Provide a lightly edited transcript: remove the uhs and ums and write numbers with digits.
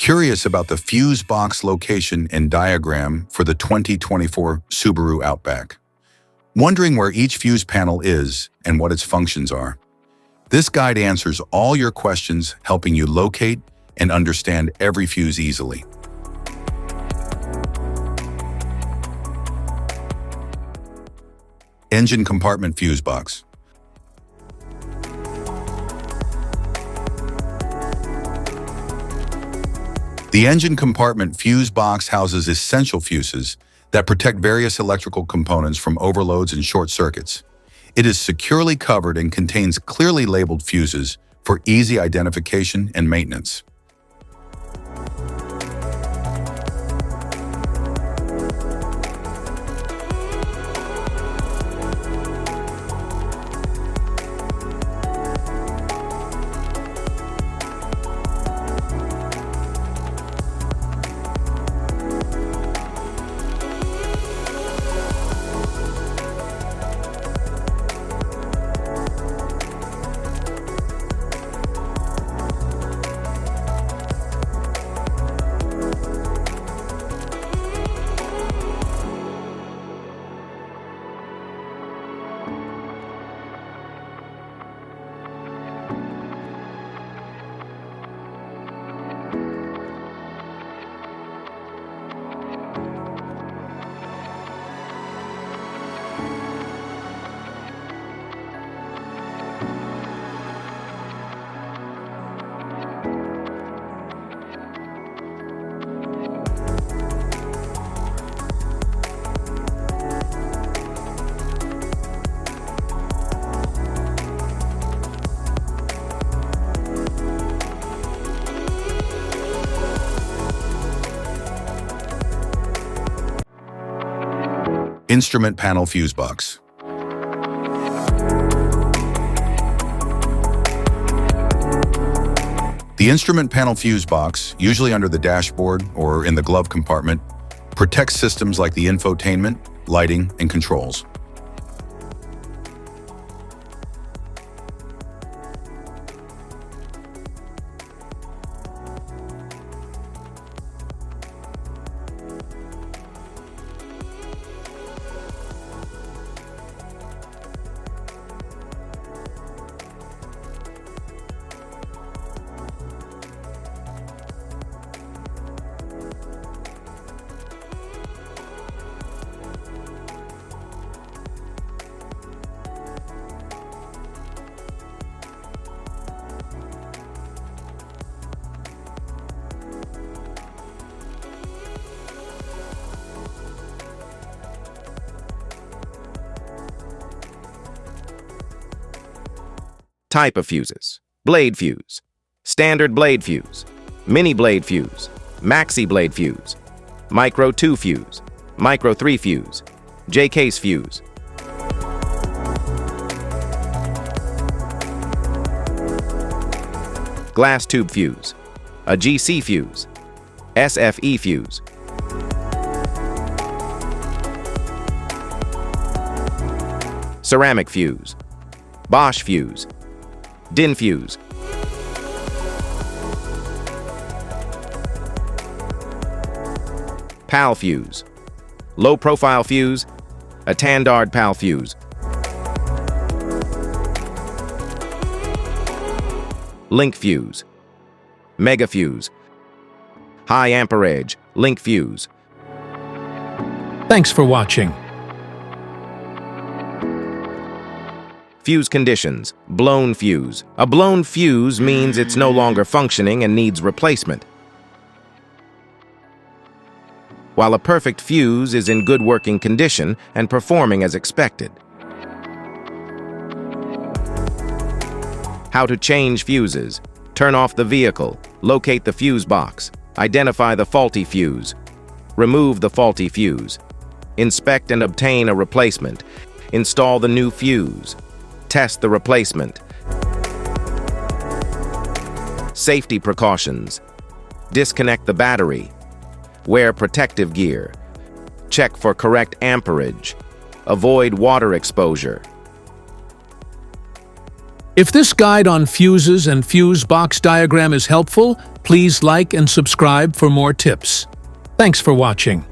Curious about the fuse box location and diagram for the 2024 Subaru Outback? Wondering where each fuse panel is and what its functions are? This guide answers all your questions, helping you locate and understand every fuse easily. Engine compartment fuse box. The engine compartment fuse box houses essential fuses that protect various electrical components from overloads and short circuits. It is securely covered and contains clearly labeled fuses for easy identification and maintenance. Instrument panel fuse box. The instrument panel fuse box, usually under the dashboard or in the glove compartment, protects systems like the infotainment, lighting, and controls. Type of fuses: blade fuse, standard blade fuse, mini blade fuse, maxi blade fuse, micro 2 fuse, micro 3 fuse, J-case fuse. Glass tube fuse, a GC fuse, SFE fuse. Ceramic fuse, Bosch fuse, DIN fuse. PAL fuse, low profile fuse, a Tandard PAL fuse. Link fuse, mega fuse, high amperage, link fuse. Thanks for watching. Fuse conditions: blown fuse. A blown fuse means it's no longer functioning and needs replacement, while a perfect fuse is in good working condition and performing as expected. How to change fuses: turn off the vehicle, locate the fuse box, identify the faulty fuse, remove the faulty fuse, inspect and obtain a replacement, install the new fuse, test the replacement. Safety precautions: disconnect the battery, wear protective gear, check for correct amperage, avoid water exposure. If this guide on fuses and fuse box diagram is helpful, please like and subscribe for more tips. Thanks for watching.